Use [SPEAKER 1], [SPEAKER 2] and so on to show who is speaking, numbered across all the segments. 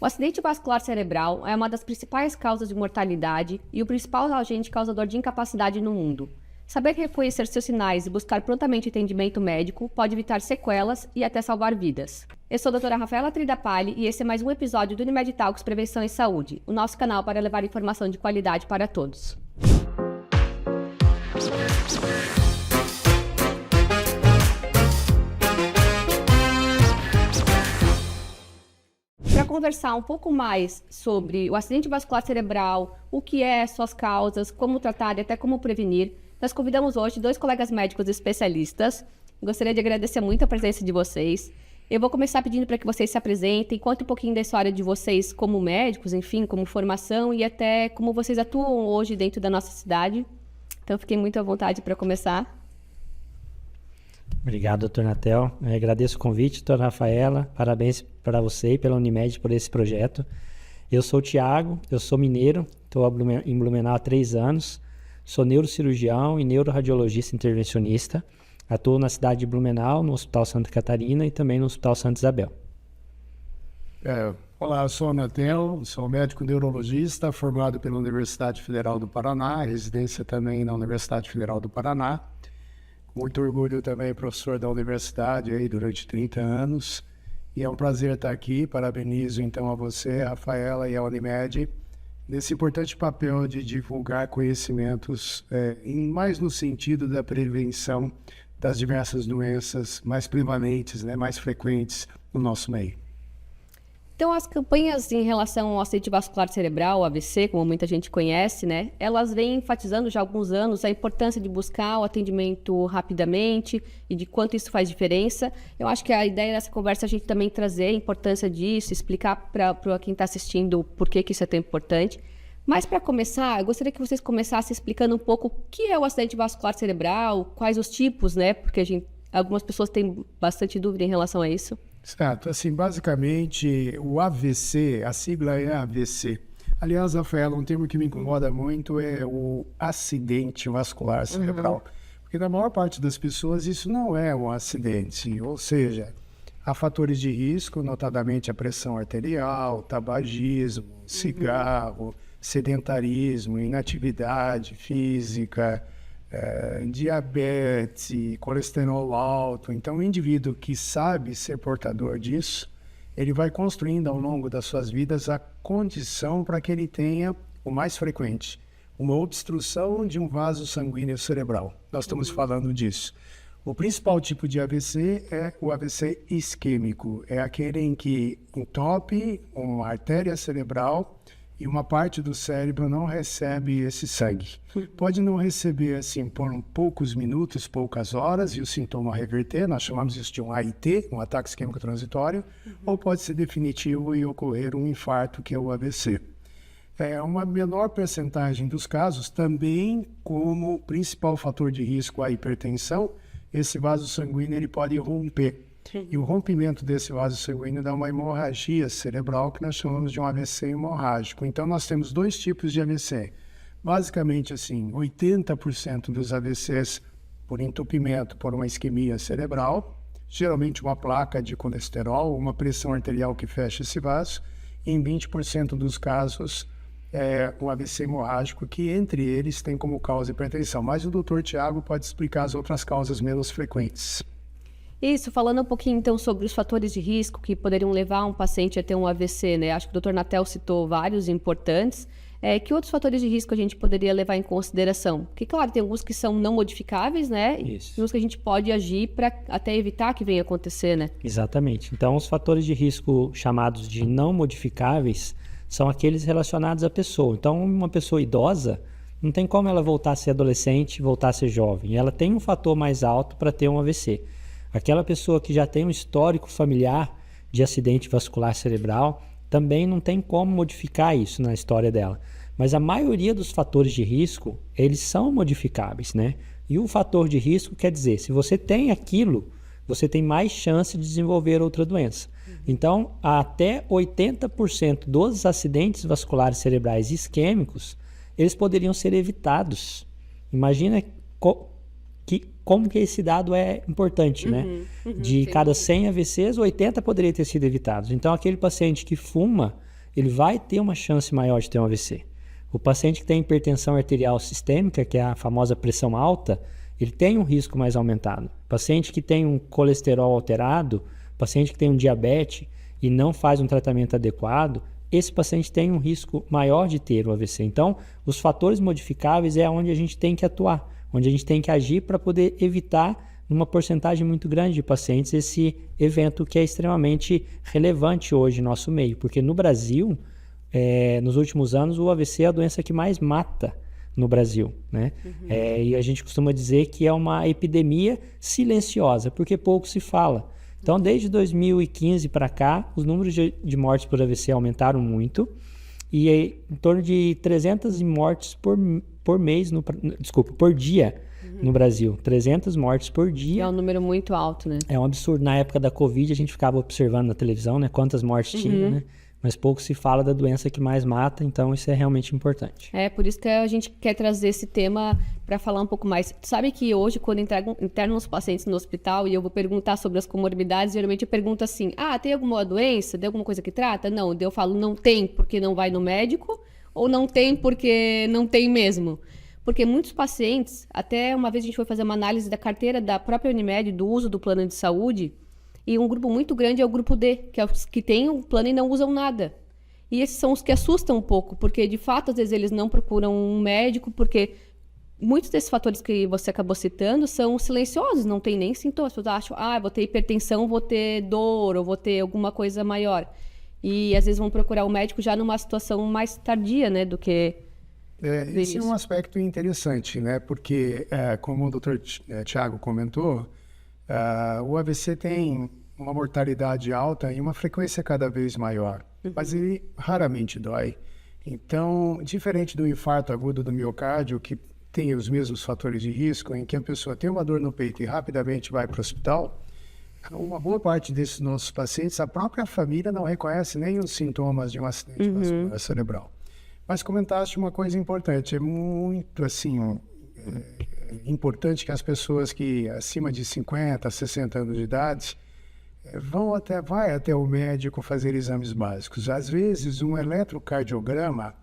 [SPEAKER 1] O acidente vascular cerebral é uma das principais causas de mortalidade e o principal agente causador de incapacidade no mundo. Saber reconhecer seus sinais e buscar prontamente atendimento médico pode evitar sequelas e até salvar vidas. Eu sou a doutora Rafaela Tridapalli e esse é mais um episódio do Unimed Talks Prevenção e Saúde, o nosso canal para levar informação de qualidade para todos. Para conversar um pouco mais sobre o acidente vascular cerebral, o que é, suas causas, como tratar e até como prevenir, nós convidamos hoje dois colegas médicos especialistas. Gostaria de agradecer muito a presença de vocês. Eu vou começar pedindo para que vocês se apresentem, contem um pouquinho da história de vocês como médicos, enfim, como formação e até como vocês atuam hoje dentro da nossa cidade. Então, fiquem muito à vontade para começar.
[SPEAKER 2] Obrigado, doutor Natel. Eu agradeço o convite, doutora Rafaela. Parabéns para você e pela Unimed por esse projeto. Eu sou o Thiago, eu sou mineiro, estou em Blumenau há 3 anos. Sou neurocirurgião e neuroradiologista intervencionista. Atuo na cidade de Blumenau, no Hospital Santa Catarina e também no Hospital Santa Isabel.
[SPEAKER 3] Olá, eu sou o Natel, sou médico neurologista formado pela Universidade Federal do Paraná, residência também na Universidade Federal do Paraná. Muito orgulho também, professor da universidade aí durante 30 anos. E é um prazer estar aqui. Parabenizo então a você, Rafaela, e a Unimed, nesse importante papel de divulgar conhecimentos, mais no sentido da prevenção das diversas doenças mais prevalentes, mais frequentes no nosso meio.
[SPEAKER 1] Então, as campanhas em relação ao acidente vascular cerebral, AVC, como muita gente conhece, elas vêm enfatizando já há alguns anos a importância de buscar o atendimento rapidamente e de quanto isso faz diferença. Eu acho que a ideia dessa conversa é a gente também trazer a importância disso, explicar para quem está assistindo por que isso é tão importante. Mas, para começar, eu gostaria que vocês começassem explicando um pouco o que é o acidente vascular cerebral, quais os tipos, porque algumas pessoas têm bastante dúvida em relação a isso.
[SPEAKER 3] Certo, assim, basicamente o AVC, a sigla é AVC. Aliás, Rafaela, um termo que me incomoda muito é o acidente vascular cerebral. Porque na maior parte das pessoas isso não é um acidente, ou seja, há fatores de risco, notadamente a pressão arterial, tabagismo, cigarro, sedentarismo, inatividade física, diabetes, colesterol alto. Então, o indivíduo que sabe ser portador disso, ele vai construindo ao longo das suas vidas a condição para que ele tenha o mais frequente, uma obstrução de um vaso sanguíneo cerebral. Nós estamos falando disso. O principal tipo de AVC é o AVC isquêmico, é aquele em que entope uma artéria cerebral e uma parte do cérebro não recebe esse sangue. Pode não receber assim por poucos minutos, poucas horas, e o sintoma reverter, nós chamamos isso de um AIT, um ataque isquêmico transitório, ou pode ser definitivo e ocorrer um infarto, que é o AVC. Uma menor percentagem dos casos, também como principal fator de risco a hipertensão, esse vaso sanguíneo ele pode romper. E o rompimento desse vaso sanguíneo dá uma hemorragia cerebral que nós chamamos de um AVC hemorrágico. Então, nós temos 2 tipos de AVC. Basicamente, assim, 80% dos AVCs por entupimento, por uma isquemia cerebral, geralmente uma placa de colesterol, uma pressão arterial que fecha esse vaso, e em 20% dos casos, um AVC hemorrágico, que entre eles tem como causa hipertensão. Mas o doutor Thiago pode explicar as outras causas menos frequentes.
[SPEAKER 1] Isso, falando um pouquinho então sobre os fatores de risco que poderiam levar um paciente a ter um AVC, Acho que o Dr. Natel citou vários importantes. Que outros fatores de risco a gente poderia levar em consideração? Porque, claro, tem alguns que são não modificáveis,
[SPEAKER 2] Isso.
[SPEAKER 1] E uns que a gente pode agir para até evitar que venha acontecer,
[SPEAKER 2] Exatamente. Então, os fatores de risco chamados de não modificáveis são aqueles relacionados à pessoa. Então, uma pessoa idosa, não tem como ela voltar a ser adolescente, voltar a ser jovem. Ela tem um fator mais alto para ter um AVC. Aquela pessoa que já tem um histórico familiar de acidente vascular cerebral, também não tem como modificar isso na história dela. Mas a maioria dos fatores de risco, eles são modificáveis, E o fator de risco quer dizer, se você tem aquilo, você tem mais chance de desenvolver outra doença. Então, até 80% dos acidentes vasculares cerebrais isquêmicos, eles poderiam ser evitados. Imagina como que esse dado é importante, De cada 100 AVCs, 80 poderiam ter sido evitados. Então, aquele paciente que fuma, ele vai ter uma chance maior de ter um AVC. O paciente que tem hipertensão arterial sistêmica, que é a famosa pressão alta, ele tem um risco mais aumentado. O paciente que tem um colesterol alterado, o paciente que tem um diabetes e não faz um tratamento adequado, esse paciente tem um risco maior de ter o AVC. Então, os fatores modificáveis é onde a gente tem que atuar, onde a gente tem que agir para poder evitar, numa porcentagem muito grande de pacientes, esse evento que é extremamente relevante hoje no nosso meio. Porque no Brasil, nos últimos anos, o AVC é a doença que mais mata no Brasil, né? E a gente costuma dizer que é uma epidemia silenciosa, porque pouco se fala. Então, desde 2015 para cá, os números de mortes por AVC aumentaram muito e em torno de 300 mortes por mês, por dia no Brasil. 300 mortes por dia.
[SPEAKER 1] É um número muito alto, né?
[SPEAKER 2] É um absurdo. Na época da Covid, a gente ficava observando na televisão, né, quantas mortes tinha, né? Mas pouco se fala da doença que mais mata, então isso é realmente importante.
[SPEAKER 1] Por isso que a gente quer trazer esse tema para falar um pouco mais. Tu sabe que hoje, quando internam os pacientes no hospital e eu vou perguntar sobre as comorbidades, geralmente eu pergunto assim, tem alguma doença? Tem alguma coisa que trata? Não, eu falo, não tem porque não vai no médico, ou não tem porque não tem mesmo. Porque muitos pacientes, até uma vez a gente foi fazer uma análise da carteira da própria Unimed, do uso do plano de saúde, e um grupo muito grande é o grupo D, que é os que têm o plano e não usam nada. E esses são os que assustam um pouco, porque de fato, às vezes, eles não procuram um médico, porque muitos desses fatores que você acabou citando são silenciosos, não tem nem sintomas. As pessoas acham, vou ter hipertensão, vou ter dor, ou vou ter alguma coisa maior. E às vezes vão procurar o médico já numa situação mais tardia, né, do que...
[SPEAKER 3] Esse é um aspecto interessante, né? Porque, como o Dr. Tiago comentou, o AVC tem uma mortalidade alta e uma frequência cada vez maior, mas ele raramente dói. Então, diferente do infarto agudo do miocárdio, que tem os mesmos fatores de risco, em que a pessoa tem uma dor no peito e rapidamente vai para o hospital, uma boa parte desses nossos pacientes, a própria família não reconhece nem os sintomas de um acidente vascular cerebral. Mas comentaste uma coisa importante, é muito importante que as pessoas que acima de 50, 60 anos de idade vai até o médico fazer exames básicos. Às vezes, um eletrocardiograma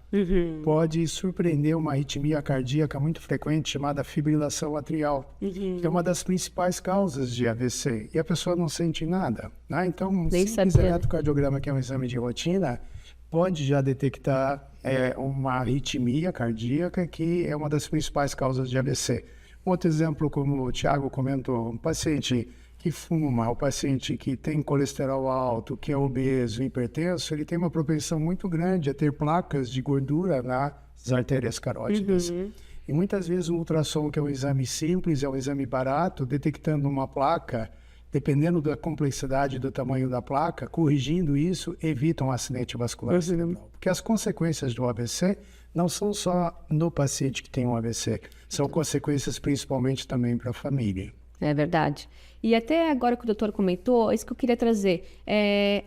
[SPEAKER 3] pode surpreender uma arritmia cardíaca muito frequente chamada fibrilação atrial, que é uma das principais causas de AVC, e a pessoa não sente nada, né? Então, um simples eletrocardiograma, que é um exame de rotina, pode já detectar uma arritmia cardíaca, que é uma das principais causas de AVC. Outro exemplo, como o Tiago comentou, um paciente que fuma, o paciente que tem colesterol alto, que é obeso, hipertenso, ele tem uma propensão muito grande a ter placas de gordura nas artérias carótidas. E muitas vezes o ultrassom, que é um exame simples, é um exame barato, detectando uma placa, dependendo da complexidade e do tamanho da placa, corrigindo isso, evita um acidente vascular cerebral. Porque as consequências do AVC não são só no paciente que tem um AVC, são consequências principalmente também para a família.
[SPEAKER 1] É verdade. E até agora que o doutor comentou, isso que eu queria trazer.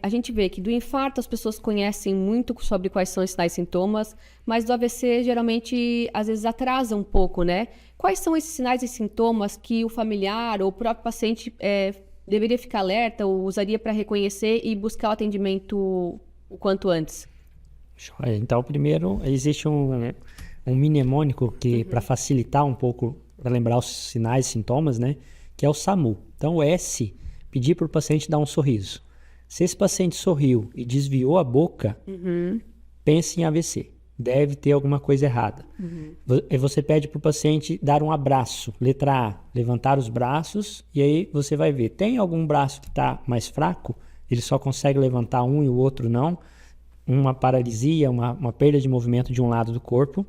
[SPEAKER 1] A gente vê que do infarto as pessoas conhecem muito sobre quais são os sinais e sintomas, mas do AVC geralmente às vezes atrasa um pouco, né? Quais são esses sinais e sintomas que o familiar ou o próprio paciente deveria ficar alerta ou usaria para reconhecer e buscar o atendimento o quanto antes?
[SPEAKER 2] Então, primeiro, existe um mnemônico que, para facilitar um pouco, para lembrar os sinais e sintomas, né, que é o SAMU. Então, o S, pedir para o paciente dar um sorriso. Se esse paciente sorriu e desviou a boca, pense em AVC. Deve ter alguma coisa errada. Você pede para o paciente dar um abraço. Letra A, levantar os braços, e aí você vai ver. Tem algum braço que está mais fraco? Ele só consegue levantar um e o outro não. Uma paralisia, uma perda de movimento de um lado do corpo.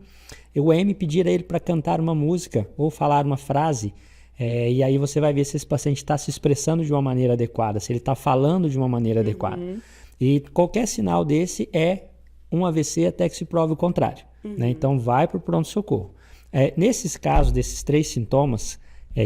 [SPEAKER 2] E o M, pedir a ele para cantar uma música ou falar uma frase. E aí você vai ver se esse paciente está se expressando de uma maneira adequada, se ele está falando de uma maneira adequada. E qualquer sinal desse é um AVC até que se prove o contrário. Né? Então, vai para o pronto-socorro. Nesses casos, desses 3 sintomas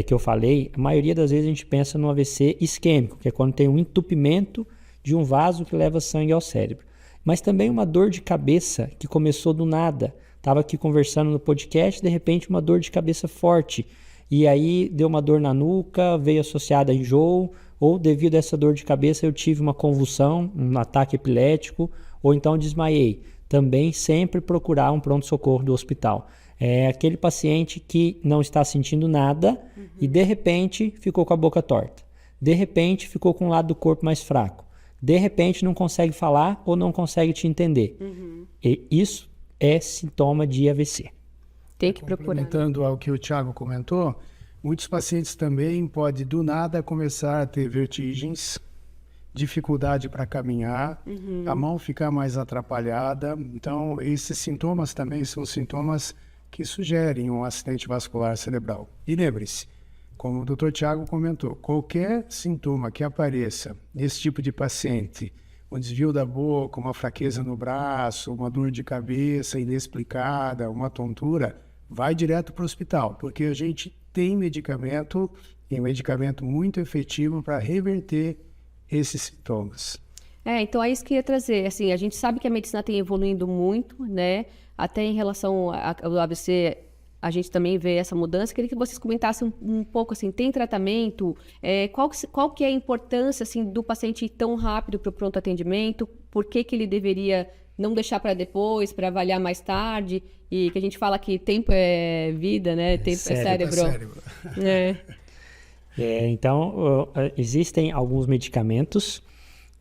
[SPEAKER 2] que eu falei, a maioria das vezes a gente pensa no AVC isquêmico, que é quando tem um entupimento de um vaso que leva sangue ao cérebro. Mas também uma dor de cabeça que começou do nada. Estava aqui conversando no podcast, de repente uma dor de cabeça forte. E aí deu uma dor na nuca, veio associada a enjoo, ou devido a essa dor de cabeça eu tive uma convulsão, um ataque epilético, ou então desmaiei. Também sempre procurar um pronto-socorro do hospital. É aquele paciente que não está sentindo nada e de repente ficou com a boca torta. De repente ficou com um lado do corpo mais fraco. De repente não consegue falar ou não consegue te entender. E isso é sintoma de AVC.
[SPEAKER 1] Tem que procurar.
[SPEAKER 3] Complementando ao que o Thiago comentou, muitos pacientes também podem do nada começar a ter vertigens, dificuldade para caminhar, a mão ficar mais atrapalhada. Então, esses sintomas também são sintomas que sugerem um acidente vascular cerebral. E lembre-se, como o Dr. Thiago comentou, qualquer sintoma que apareça nesse tipo de paciente, um desvio da boca, uma fraqueza no braço, uma dor de cabeça inexplicada, uma tontura, vai direto para o hospital, porque a gente tem medicamento, e um medicamento muito efetivo para reverter esses sintomas.
[SPEAKER 1] Então é isso que eu ia trazer. Assim, a gente sabe que a medicina tem evoluindo muito, né? Até em relação ao AVC, a gente também vê essa mudança. Queria que vocês comentassem um pouco, assim, tem tratamento? Qual que é a importância, assim, do paciente ir tão rápido para o pronto atendimento? Por que que ele deveria não deixar para depois, para avaliar mais tarde? E que a gente fala que tempo é vida, né? Tempo é cérebro.
[SPEAKER 2] Então, existem alguns medicamentos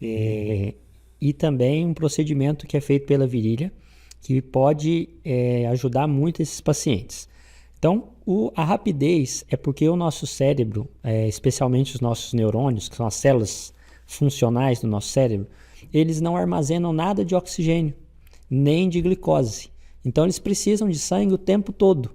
[SPEAKER 2] e também um procedimento que é feito pela virilha, que pode ajudar muito esses pacientes. Então, a rapidez é porque o nosso cérebro, especialmente os nossos neurônios, que são as células funcionais do nosso cérebro, eles não armazenam nada de oxigênio, nem de glicose. Então, eles precisam de sangue o tempo todo.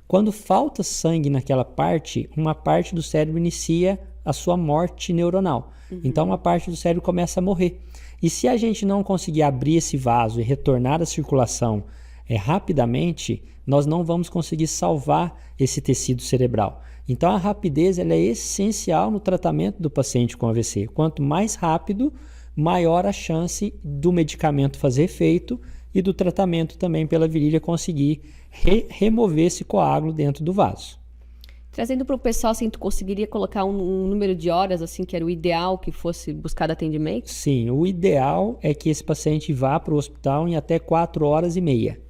[SPEAKER 2] Quando falta sangue naquela parte, uma parte do cérebro inicia a sua morte neuronal. Então, uma parte do cérebro começa a morrer. E se a gente não conseguir abrir esse vaso e retornar a circulação rapidamente, nós não vamos conseguir salvar esse tecido cerebral. Então, a rapidez ela é essencial no tratamento do paciente com AVC. Quanto mais rápido, maior a chance do medicamento fazer efeito e do tratamento também pela virilha conseguir remover esse coágulo dentro do vaso.
[SPEAKER 1] Trazendo para o pessoal, assim, tu conseguiria colocar um número de horas, assim, que era o ideal que fosse buscado atendimento?
[SPEAKER 2] Sim, o ideal é que esse paciente vá para o hospital em até 4 horas e meia,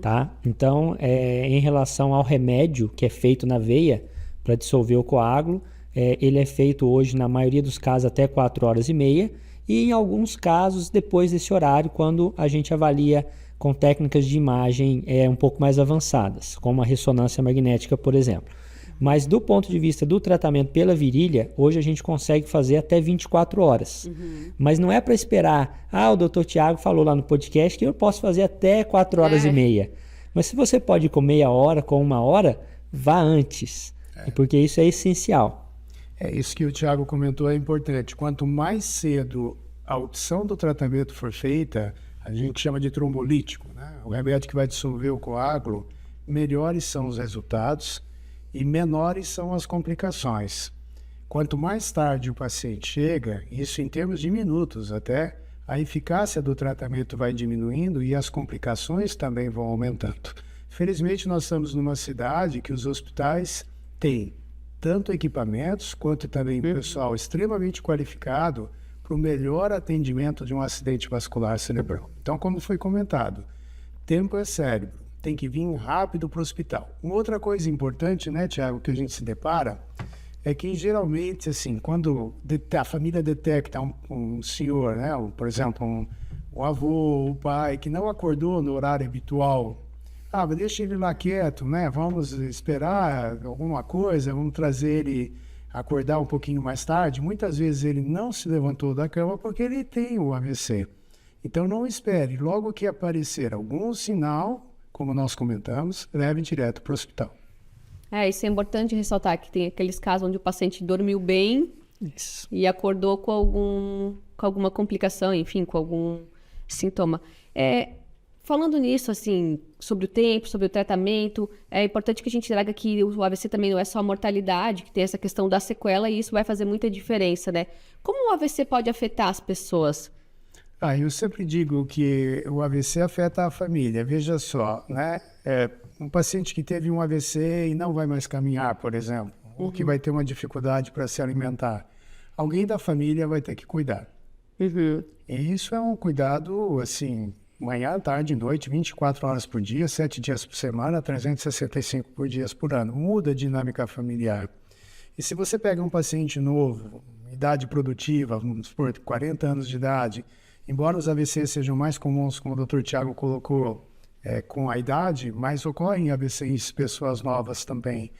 [SPEAKER 2] tá? Então, em relação ao remédio que é feito na veia para dissolver o coágulo, ele é feito hoje, na maioria dos casos, até 4 horas e meia, e em alguns casos, depois desse horário, quando a gente avalia com técnicas de imagem um pouco mais avançadas, como a ressonância magnética, por exemplo. Mas do ponto de vista do tratamento pela virilha, hoje a gente consegue fazer até 24 horas. Mas não é para esperar, o Dr. Thiago falou lá no podcast que eu posso fazer até 4 horas e meia. Mas se você pode ir com meia hora, com 1 hora, vá antes, porque isso é essencial.
[SPEAKER 3] Isso que o Thiago comentou é importante. Quanto mais cedo a opção do tratamento for feita, a gente chama de trombolítico, né? O remédio que vai dissolver o coágulo, melhores são os resultados e menores são as complicações. Quanto mais tarde o paciente chega, isso em termos de minutos até, a eficácia do tratamento vai diminuindo e as complicações também vão aumentando. Felizmente, nós estamos numa cidade que os hospitais têm tanto equipamentos quanto também pessoal extremamente qualificado para o melhor atendimento de um acidente vascular cerebral. Então, como foi comentado, tempo é cérebro. Tem que vir rápido para o hospital. Uma outra coisa importante, né, Thiago, que a gente se depara, é que geralmente, assim, quando a família detecta um senhor, né, por exemplo, um avô, o pai, que não acordou no horário habitual, deixa ele lá quieto, né, vamos esperar alguma coisa, vamos trazer ele acordar um pouquinho mais tarde. Muitas vezes ele não se levantou da cama porque ele tem o AVC. Então, não espere. Logo que aparecer algum sinal, como nós comentamos, leve direto para o hospital.
[SPEAKER 1] Isso é importante ressaltar, que tem aqueles casos onde o paciente dormiu bem e acordou com alguma complicação, enfim, com algum sintoma. Falando nisso, assim, sobre o tempo, sobre o tratamento, é importante que a gente traga que o AVC também não é só a mortalidade, que tem essa questão da sequela e isso vai fazer muita diferença, né? Como o AVC pode afetar as pessoas?
[SPEAKER 3] Eu sempre digo que o AVC afeta a família. Veja só, né? Um paciente que teve um AVC e não vai mais caminhar, por exemplo, ou que vai ter uma dificuldade para se alimentar, alguém da família vai ter que cuidar.
[SPEAKER 1] Uhum.
[SPEAKER 3] E isso é um cuidado, assim, manhã, tarde, noite, 24 horas por dia, 7 dias por semana, 365 por dias por ano. Muda a dinâmica familiar. E se você pega um paciente novo, idade produtiva, vamos supor, 40 anos de idade, embora os AVCs sejam mais comuns, como o Dr. Tiago colocou, com a idade, mas ocorrem AVCs pessoas novas também.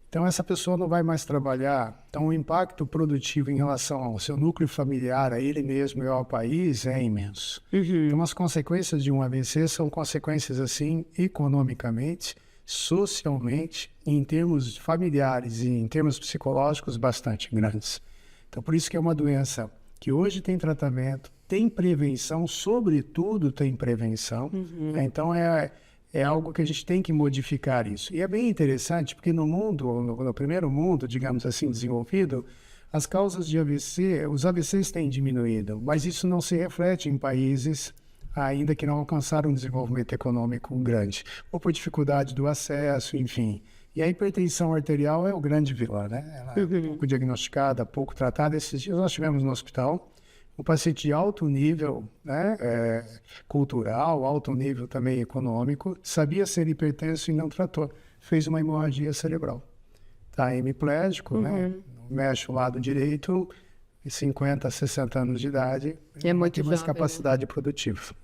[SPEAKER 3] Então, essa pessoa não vai mais trabalhar. Então, o impacto produtivo em relação ao seu núcleo familiar, a ele mesmo e ao país é imenso. Então, as consequências de um AVC são consequências, assim, economicamente, socialmente, em termos familiares e em termos psicológicos, bastante grandes. Então, por isso que é uma doença que hoje tem tratamento, tem prevenção, sobretudo tem prevenção. Então, é algo que a gente tem que modificar isso. E é bem interessante, porque no mundo, no primeiro mundo, digamos assim, desenvolvido, as causas de AVC, os AVCs têm diminuído, mas isso não se reflete em países ainda que não alcançaram um desenvolvimento econômico grande, ou por dificuldade do acesso, enfim. E a hipertensão arterial é o grande vilão, né? Ela é pouco diagnosticada, pouco tratada. Esses dias nós tivemos no hospital um paciente de alto nível, né, cultural, alto nível também econômico, sabia ser hipertenso e não tratou. Fez uma hemorragia cerebral. Está hemiplégico, né? Mexe o lado direito, 50, 60 anos de idade.
[SPEAKER 1] É muito
[SPEAKER 3] tem mais
[SPEAKER 1] jovem,
[SPEAKER 3] capacidade produtiva.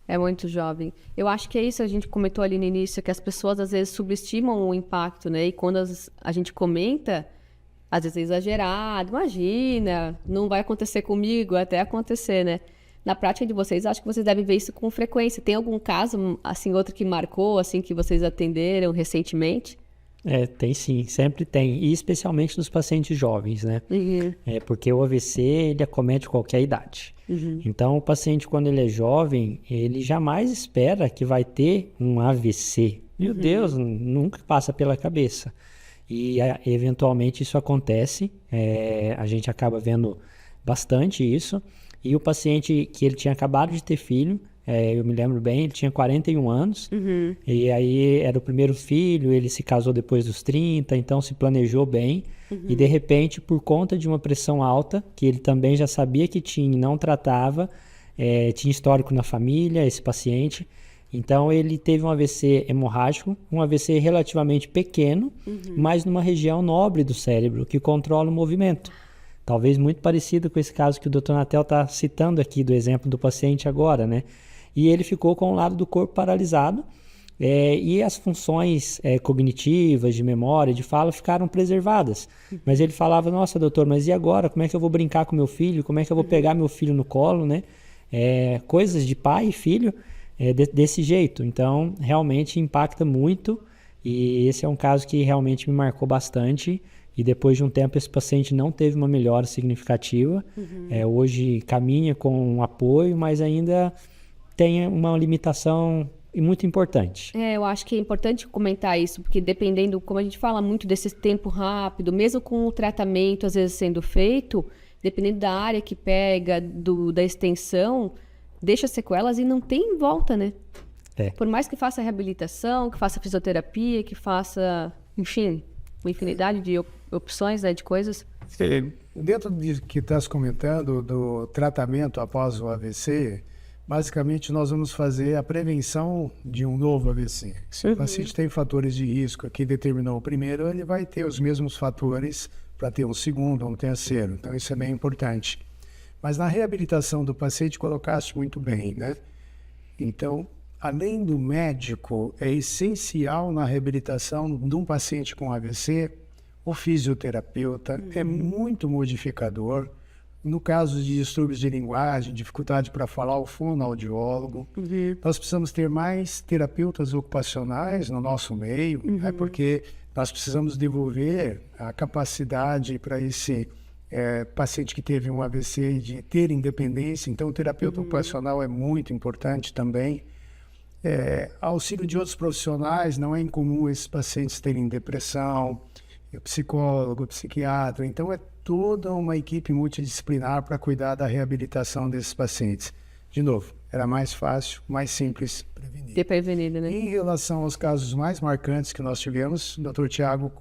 [SPEAKER 1] É muito jovem. Eu acho que é isso, a gente comentou ali no início, que as pessoas às vezes subestimam o impacto, né? E quando a gente comenta, às vezes é exagerado, imagina, não vai acontecer comigo, até acontecer, né? Na prática de vocês, acho que vocês devem ver isso com frequência. Tem algum caso, assim, outro que marcou, assim, que vocês atenderam recentemente?
[SPEAKER 2] Tem sim, sempre tem, e especialmente nos pacientes jovens, né? Porque o AVC, ele acomete qualquer idade. Então, o paciente, quando ele é jovem, ele jamais espera que vai ter um AVC. Meu Deus, nunca passa pela cabeça. E, eventualmente, isso acontece, a gente acaba vendo bastante isso. E o paciente que ele tinha acabado de ter filho, eu me lembro bem, ele tinha 41 anos, e aí era o primeiro filho, ele se casou depois dos 30, então se planejou bem, e de repente, por conta de uma pressão alta, que ele também já sabia que tinha e não tratava, tinha histórico na família, esse paciente, então ele teve um AVC hemorrágico, um AVC relativamente pequeno, mas numa região nobre do cérebro, que controla o movimento. Talvez muito parecido com esse caso que o Dr. Natel está citando aqui, do exemplo do paciente agora, né? E ele ficou com o lado do corpo paralisado, e as funções cognitivas, de memória, de fala, ficaram preservadas. Mas ele falava, nossa, doutor, mas e agora? Como é que eu vou brincar com meu filho? Como é que eu vou pegar meu filho no colo, né? Coisas de pai e filho desse jeito. Então, realmente impacta muito, e esse é um caso que realmente me marcou bastante. E depois de um tempo, esse paciente não teve uma melhora significativa. Hoje caminha com apoio, mas ainda tem uma limitação muito importante.
[SPEAKER 1] Eu acho que é importante comentar isso, porque dependendo, como a gente fala muito desse tempo rápido, mesmo com o tratamento às vezes sendo feito, dependendo da área que pega, da extensão, deixa sequelas e não tem volta, né? Por mais que faça reabilitação, que faça fisioterapia, que faça, enfim, uma infinidade de opções, né, de coisas.
[SPEAKER 3] Dentro do que estás comentando, do tratamento após o AVC, basicamente nós vamos fazer a prevenção de um novo AVC. Se o paciente tem fatores de risco que determinou o primeiro, ele vai ter os mesmos fatores para ter um segundo ou um terceiro. Então isso é bem importante. Mas na reabilitação do paciente, colocaste muito bem, né? Então, além do médico, é essencial na reabilitação de um paciente com AVC, o fisioterapeuta é muito modificador. No caso de distúrbios de linguagem, dificuldade para falar, o fonoaudiólogo. Nós precisamos ter mais terapeutas ocupacionais no nosso meio, porque nós precisamos devolver a capacidade para esse paciente que teve um AVC de ter independência. Então, o terapeuta ocupacional é muito importante também. Auxílio de outros profissionais, não é incomum esses pacientes terem depressão, psicólogo, psiquiatra. Então, é toda uma equipe multidisciplinar para cuidar da reabilitação desses pacientes. De novo, era mais fácil, mais simples prevenir.
[SPEAKER 1] Ter prevenido, né?
[SPEAKER 3] Em relação aos casos mais marcantes que nós tivemos, o Dr. Tiago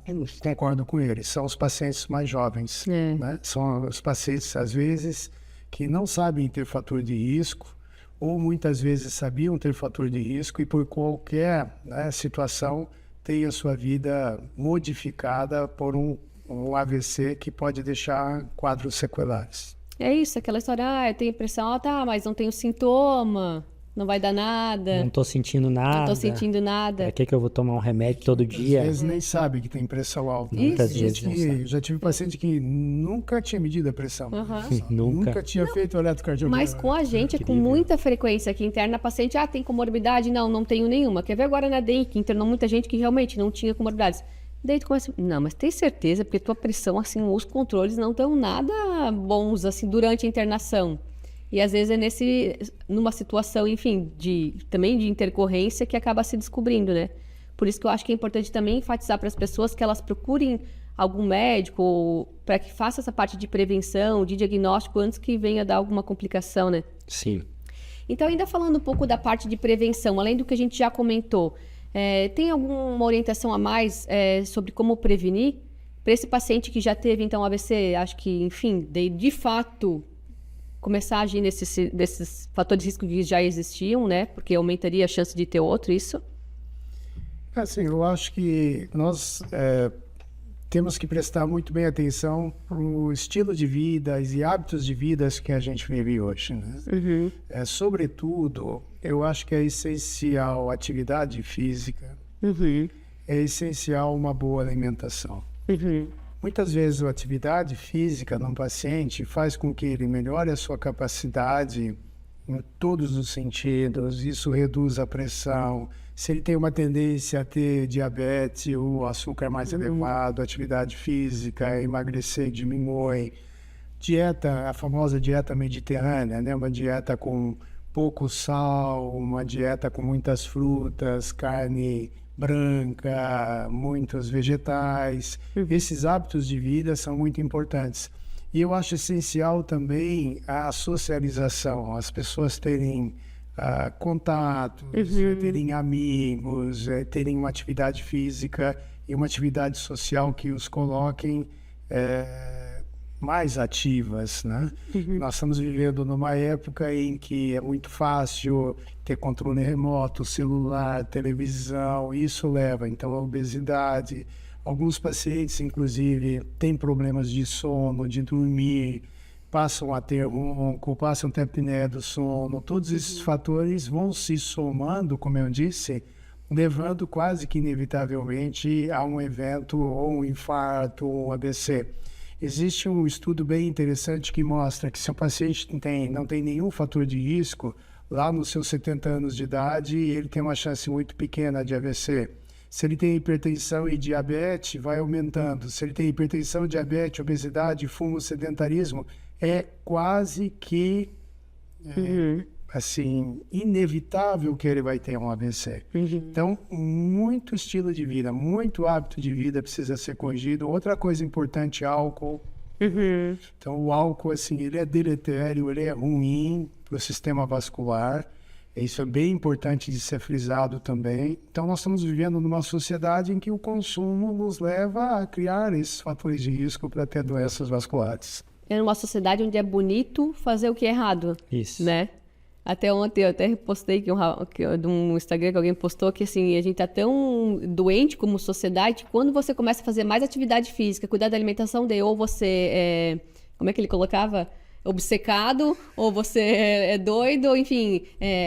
[SPEAKER 3] concorda com ele, são os pacientes mais jovens. Né? São os pacientes, às vezes, que não sabem ter fator de risco, ou muitas vezes sabiam ter fator de risco e por qualquer, né, situação tem a sua vida modificada por um AVC que pode deixar quadros seculares.
[SPEAKER 1] É isso, aquela história, eu tenho pressão, tá, mas não tenho sintoma, não vai dar nada.
[SPEAKER 2] Não tô sentindo nada.
[SPEAKER 1] Não tô sentindo nada.
[SPEAKER 2] Pra que eu vou tomar um remédio todo dia?
[SPEAKER 3] Às vezes nem sabe que tem pressão alta.
[SPEAKER 2] Muitas vezes não sabe.
[SPEAKER 3] Já tive paciente que nunca tinha medido a pressão.
[SPEAKER 2] Nunca.
[SPEAKER 3] Tinha feito eletrocardiograma.
[SPEAKER 1] Mas com a gente é com muita frequência que interna paciente, tem comorbidade? Não tenho nenhuma. Quer ver agora na DEM, que internou muita gente que realmente não tinha comorbidades. Daí tu começa, não, mas tem certeza, porque tua pressão, assim, os controles não estão nada bons, assim, durante a internação. E às vezes é numa situação, enfim, também de intercorrência que acaba se descobrindo, né? Por isso que eu acho que é importante também enfatizar para as pessoas que elas procurem algum médico para que faça essa parte de prevenção, de diagnóstico, antes que venha dar alguma complicação, né?
[SPEAKER 2] Sim.
[SPEAKER 1] Então, ainda falando um pouco da parte de prevenção, além do que a gente já comentou, tem alguma orientação a mais sobre como prevenir? Para esse paciente que já teve, então, AVC, acho que, enfim, de fato, começar a agir nesses fatores de risco que já existiam, né? Porque aumentaria a chance de ter outro, isso?
[SPEAKER 3] Assim, eu acho que nós temos que prestar muito bem atenção para o estilo de vida e hábitos de vida que a gente vive hoje, né?
[SPEAKER 1] Uhum.
[SPEAKER 3] Sobretudo, eu acho que é essencial a atividade física, é essencial uma boa alimentação. Muitas vezes a atividade física num paciente faz com que ele melhore a sua capacidade em todos os sentidos, isso reduz a pressão. Se ele tem uma tendência a ter diabetes ou açúcar mais elevado, atividade física, emagrecer diminui. Dieta, a famosa dieta mediterrânea, né? Uma dieta com pouco sal, uma dieta com muitas frutas, carne branca, muitos vegetais. Esses hábitos de vida são muito importantes. E eu acho essencial também a socialização, as pessoas terem contatos, terem amigos, terem uma atividade física e uma atividade social que os coloquem mais ativas, né? Nós estamos vivendo numa época em que é muito fácil ter controle remoto, celular, televisão, isso leva então à obesidade. Alguns pacientes, inclusive, têm problemas de sono, de dormir, passam a ter ronco, passam a ter apneia do sono. Todos esses fatores vão se somando, como eu disse, levando quase que inevitavelmente a um evento ou um infarto ou um AVC. Existe um estudo bem interessante que mostra que se o paciente não tem nenhum fator de risco, lá nos seus 70 anos de idade, ele tem uma chance muito pequena de AVC. Se ele tem hipertensão e diabetes, vai aumentando. Se ele tem hipertensão, diabetes, obesidade, fumo, sedentarismo, é quase que assim, inevitável que ele vai ter um AVC. Então, muito estilo de vida, muito hábito de vida precisa ser corrigido. Outra coisa importante, álcool. Então, o álcool, assim, ele é deletério, ele é ruim para o sistema vascular. Isso é bem importante de ser frisado também. Então, nós estamos vivendo numa sociedade em que o consumo nos leva a criar esses fatores de risco para ter doenças vasculares.
[SPEAKER 1] É numa sociedade onde é bonito fazer o que é errado.
[SPEAKER 2] Isso.
[SPEAKER 1] Né? Até ontem eu até postei de um Instagram que alguém postou que assim, a gente tá tão doente como sociedade que quando você começa a fazer mais atividade física, cuidar da alimentação, daí ou você como é que ele colocava? Obcecado, ou você é doido, ou enfim,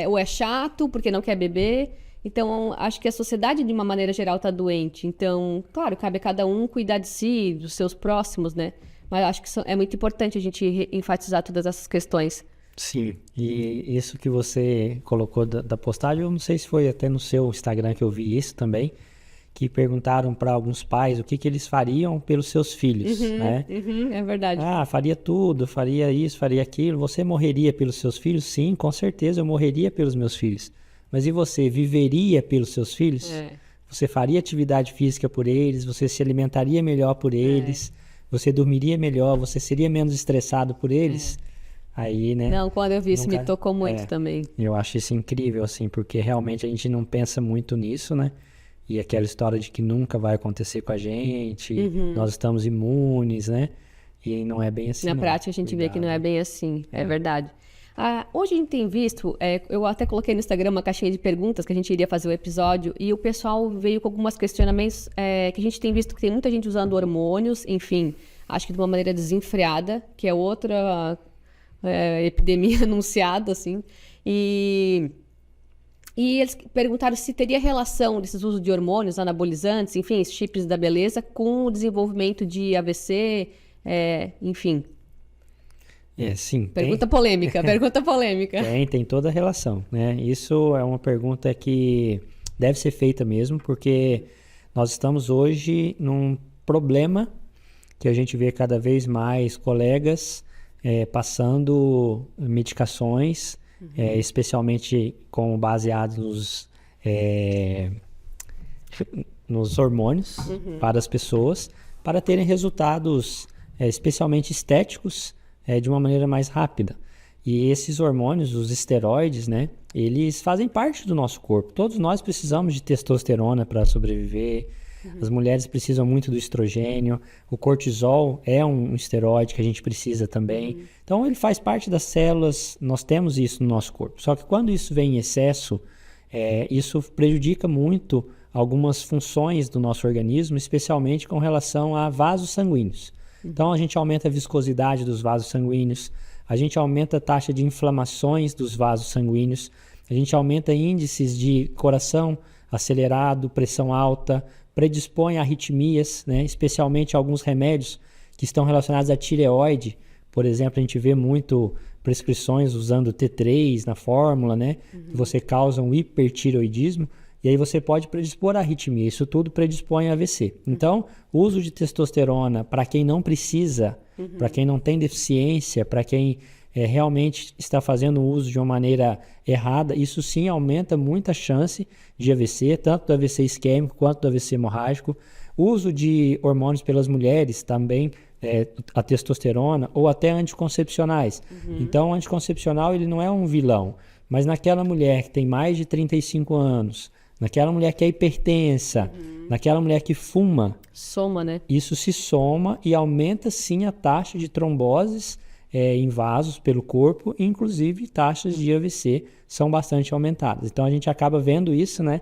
[SPEAKER 1] ou é chato porque não quer beber. Então, acho que a sociedade, de uma maneira geral, está doente. Então, claro, cabe a cada um cuidar de si, dos seus próximos, né? Mas acho que é muito importante a gente enfatizar todas essas questões.
[SPEAKER 2] Sim, e isso que você colocou da postagem, eu não sei se foi até no seu Instagram que eu vi isso também, que perguntaram para alguns pais o que eles fariam pelos seus filhos, né?
[SPEAKER 1] É verdade.
[SPEAKER 2] Faria tudo, faria isso, faria aquilo. Você morreria pelos seus filhos? Sim, com certeza eu morreria pelos meus filhos. Mas e você, viveria pelos seus filhos? Você faria atividade física por eles? Você se alimentaria melhor por eles? Você dormiria melhor? Você seria menos estressado por eles? Aí, né?
[SPEAKER 1] Não, quando eu vi isso, me tocou muito também.
[SPEAKER 2] Eu acho isso incrível, assim, porque realmente a gente não pensa muito nisso, né? E aquela história de que nunca vai acontecer com a gente, nós estamos imunes, né? E não é bem assim.
[SPEAKER 1] Na
[SPEAKER 2] não.
[SPEAKER 1] prática, a gente vê que não é bem assim, é verdade. Hoje a gente tem visto, eu até coloquei no Instagram uma caixinha de perguntas que a gente iria fazer o episódio, e o pessoal veio com alguns questionamentos que a gente tem visto que tem muita gente usando hormônios, enfim, acho que de uma maneira desenfreada, que é outra epidemia anunciada, assim, e eles perguntaram se teria relação desses usos de hormônios, anabolizantes, enfim, chips da beleza, com o desenvolvimento de AVC, enfim.
[SPEAKER 2] Sim.
[SPEAKER 1] Pergunta polêmica.
[SPEAKER 2] Tem toda a relação, né? Isso é uma pergunta que deve ser feita mesmo, porque nós estamos hoje num problema que a gente vê cada vez mais colegas passando medicações, especialmente baseados nos hormônios para as pessoas, para terem resultados especialmente estéticos, de uma maneira mais rápida. E esses hormônios, os esteroides, né, eles fazem parte do nosso corpo. Todos nós precisamos de testosterona para sobreviver. As mulheres precisam muito do estrogênio. O cortisol é um esteroide que a gente precisa também. Então, ele faz parte das células. Nós temos isso no nosso corpo. Só que quando isso vem em excesso, isso prejudica muito algumas funções do nosso organismo, especialmente com relação a vasos sanguíneos. Então, a gente aumenta a viscosidade dos vasos sanguíneos, a gente aumenta a taxa de inflamações dos vasos sanguíneos, a gente aumenta índices de coração acelerado, pressão alta, predispõe a arritmias, né? Especialmente alguns remédios que estão relacionados à tireoide. Por exemplo, a gente vê muito prescrições usando T3 na fórmula, né? Que você causa um hipertireoidismo. E aí você pode predispor a arritmia, isso tudo predispõe a AVC. Então, o uso de testosterona para quem não precisa, para quem não tem deficiência, para quem realmente está fazendo uso de uma maneira errada, isso sim aumenta muito a chance de AVC, tanto do AVC isquêmico quanto do AVC hemorrágico. O uso de hormônios pelas mulheres também, a testosterona, ou até anticoncepcionais. Então, o anticoncepcional ele não é um vilão, mas naquela mulher que tem mais de 35 anos, naquela mulher que é hipertensa, naquela mulher que fuma.
[SPEAKER 1] Soma, né?
[SPEAKER 2] Isso se soma e aumenta sim a taxa de tromboses em vasos pelo corpo, inclusive taxas de AVC são bastante aumentadas. Então a gente acaba vendo isso, né?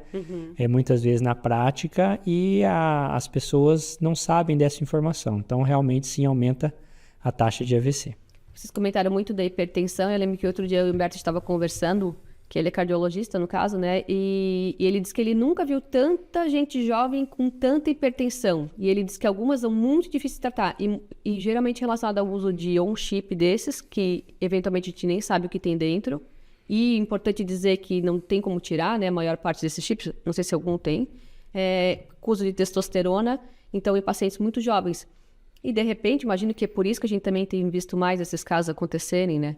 [SPEAKER 2] Muitas vezes na prática e as pessoas não sabem dessa informação. Então realmente sim aumenta a taxa de AVC.
[SPEAKER 1] Vocês comentaram muito da hipertensão. Eu lembro que outro dia o Humberto estava conversando, que ele é cardiologista, no caso, né? E ele disse que ele nunca viu tanta gente jovem com tanta hipertensão. E ele disse que algumas são muito difíceis de tratar. E geralmente relacionado ao uso de um chip desses, que eventualmente a gente nem sabe o que tem dentro. E importante dizer que não tem como tirar, né? A maior parte desses chips, não sei se algum tem. Com uso de testosterona, então em pacientes muito jovens. E de repente, imagino que é por isso que a gente também tem visto mais esses casos acontecerem, né?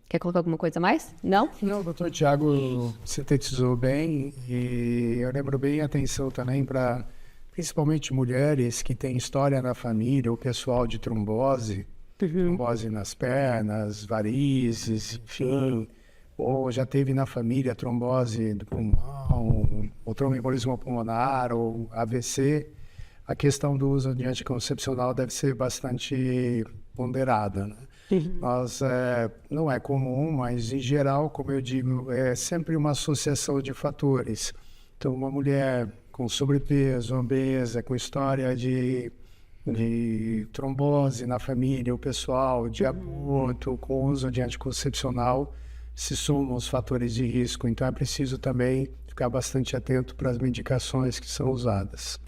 [SPEAKER 1] Quer colocar alguma coisa a mais? Não?
[SPEAKER 3] Não, o doutor Tiago sintetizou bem e eu lembro bem a atenção também para principalmente mulheres que têm história na família, o pessoal de trombose, trombose nas pernas, varizes, enfim, ou já teve na família trombose do pulmão, ou tromboembolismo pulmonar, ou AVC. A questão do uso de anticoncepcional deve ser bastante ponderada, né? Nós, não é comum, mas em geral, como eu digo, é sempre uma associação de fatores. Então, uma mulher com sobrepeso, obesa, com história de trombose na família, o pessoal de aborto, com uso de anticoncepcional, se somam os fatores de risco. Então, é preciso também ficar bastante atento para as medicações que são usadas.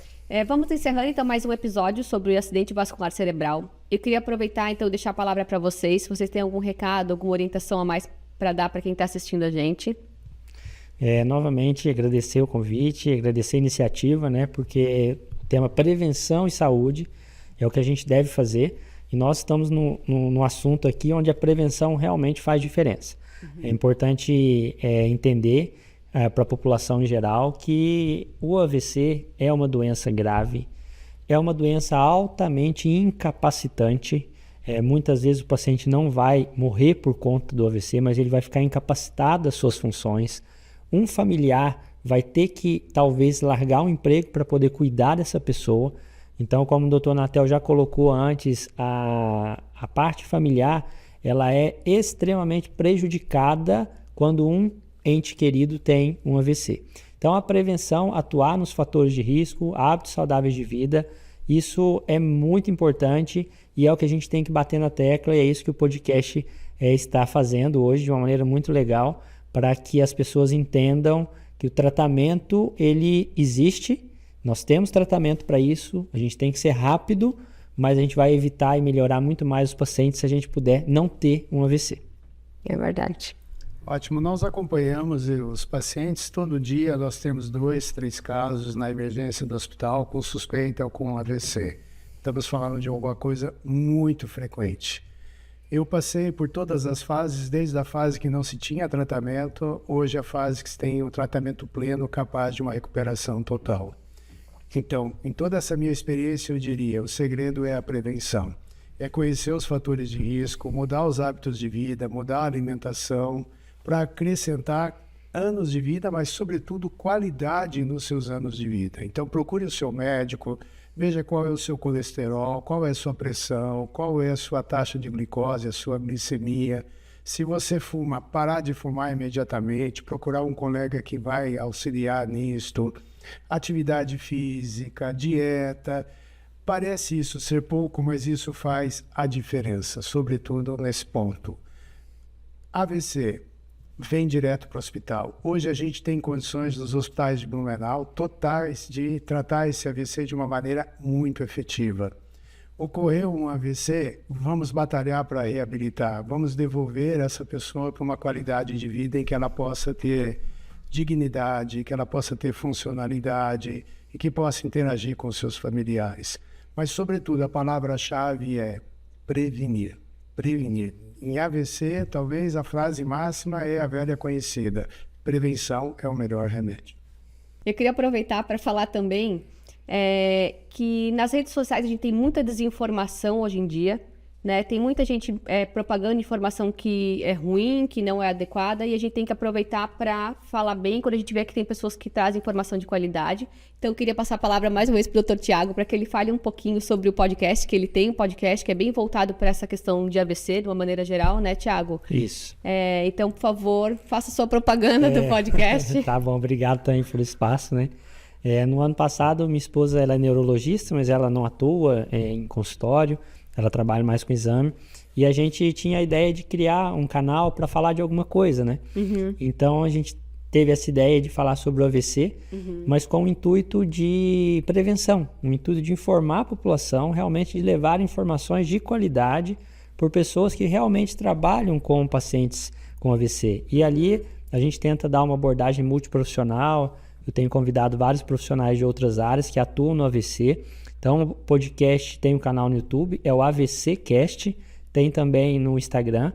[SPEAKER 1] Vamos encerrando então mais um episódio sobre o acidente vascular cerebral. Eu queria aproveitar então e deixar a palavra para vocês, se vocês têm algum recado, alguma orientação a mais para dar para quem está assistindo a gente.
[SPEAKER 2] Novamente agradecer o convite, agradecer a iniciativa, né? Porque o tema prevenção e saúde é o que a gente deve fazer e nós estamos no assunto aqui onde a prevenção realmente faz diferença. É importante entender para a população em geral que o AVC é uma doença grave, é uma doença altamente incapacitante. Muitas vezes o paciente não vai morrer por conta do AVC, mas ele vai ficar incapacitado das suas funções. Um familiar vai ter que talvez largar o emprego para poder cuidar dessa pessoa. Então, como o doutor Natel já colocou antes, a parte familiar, ela é extremamente prejudicada quando um ente querido tem um AVC. Então, a prevenção, atuar nos fatores de risco, hábitos saudáveis de vida, isso é muito importante e é o que a gente tem que bater na tecla, e é isso que o podcast está fazendo hoje de uma maneira muito legal, para que as pessoas entendam que o tratamento, ele existe, nós temos tratamento para isso, a gente tem que ser rápido, mas a gente vai evitar e melhorar muito mais os pacientes se a gente puder não ter um AVC.
[SPEAKER 1] É verdade.
[SPEAKER 3] Ótimo, nós acompanhamos os pacientes, todo dia nós temos 2, 3 casos na emergência do hospital com suspeita ou com AVC. Estamos falando de alguma coisa muito frequente. Eu passei por todas as fases, desde a fase que não se tinha tratamento, hoje a fase que se tem o tratamento pleno capaz de uma recuperação total. Então, em toda essa minha experiência, eu diria, o segredo é a prevenção. É conhecer os fatores de risco, mudar os hábitos de vida, mudar a alimentação, para acrescentar anos de vida, mas, sobretudo, qualidade nos seus anos de vida. Então, procure o seu médico, veja qual é o seu colesterol, qual é a sua pressão, qual é a sua taxa de glicose, a sua glicemia. Se você fuma, parar de fumar imediatamente, procurar um colega que vai auxiliar nisto. Atividade física, dieta. Parece isso ser pouco, mas isso faz a diferença, sobretudo nesse ponto. AVC. Vem direto para o hospital. Hoje a gente tem condições nos hospitais de Blumenau totais de tratar esse AVC de uma maneira muito efetiva. Ocorreu um AVC, vamos batalhar para reabilitar, vamos devolver essa pessoa para uma qualidade de vida em que ela possa ter dignidade, que ela possa ter funcionalidade e que possa interagir com seus familiares. Mas, sobretudo, a palavra-chave é prevenir. Prevenir. Em AVC, talvez a frase máxima é a velha conhecida: prevenção é o melhor remédio.
[SPEAKER 1] Eu queria aproveitar para falar também que nas redes sociais a gente tem muita desinformação hoje em dia, né? Tem muita gente propagando informação que é ruim, que não é adequada, e a gente tem que aproveitar para falar bem quando a gente vê que tem pessoas que trazem informação de qualidade. Então, eu queria passar a palavra mais uma vez para o Dr. Tiago, para que ele fale um pouquinho sobre o podcast, que ele tem um podcast que é bem voltado para essa questão de AVC, de uma maneira geral, né, Tiago?
[SPEAKER 2] Isso.
[SPEAKER 1] Então, por favor, faça sua propaganda do podcast.
[SPEAKER 2] Tá bom, obrigado também pelo espaço, né? No ano passado, minha esposa ela é neurologista, mas ela não atua em consultório. Ela trabalha mais com exame. E a gente tinha a ideia de criar um canal para falar de alguma coisa, né? Uhum. Então, a gente teve essa ideia de falar sobre o AVC, mas com o intuito de prevenção, o intuito de informar a população, realmente de levar informações de qualidade por pessoas que realmente trabalham com pacientes com AVC. E ali, a gente tenta dar uma abordagem multiprofissional. Eu tenho convidado vários profissionais de outras áreas que atuam no AVC. Então, o podcast tem um canal no YouTube, é o AVCcast, tem também no Instagram.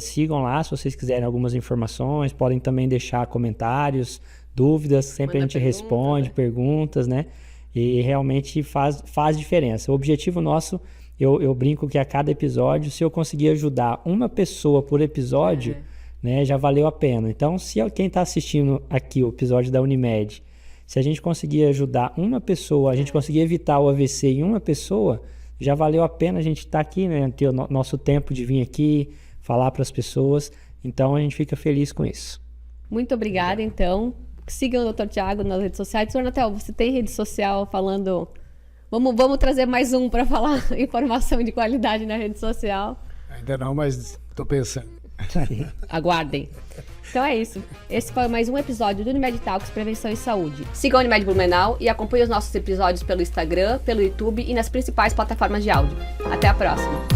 [SPEAKER 2] Sigam lá se vocês quiserem algumas informações, podem também deixar comentários, dúvidas, sempre a gente responde, perguntas, né? E realmente faz diferença. O objetivo nosso, eu brinco que a cada episódio, se eu conseguir ajudar uma pessoa por episódio, né, já valeu a pena. Então, se quem está assistindo aqui o episódio da Unimed, se a gente conseguir ajudar uma pessoa, a gente conseguir evitar o AVC em uma pessoa, já valeu a pena a gente estar aqui, né? Ter o nosso tempo de vir aqui, falar para as pessoas. Então, a gente fica feliz com isso.
[SPEAKER 1] Muito obrigada, então. Sigam o Dr. Tiago nas redes sociais. Sr. Natel, você tem rede social falando... Vamos trazer mais um para falar informação de qualidade na rede social?
[SPEAKER 3] Ainda não, mas estou pensando.
[SPEAKER 1] Aguardem. Então é isso. Esse foi mais um episódio do Unimed Talks Prevenção e Saúde. Siga a Unimed Blumenau e acompanhe os nossos episódios pelo Instagram, pelo YouTube e nas principais plataformas de áudio. Até a próxima!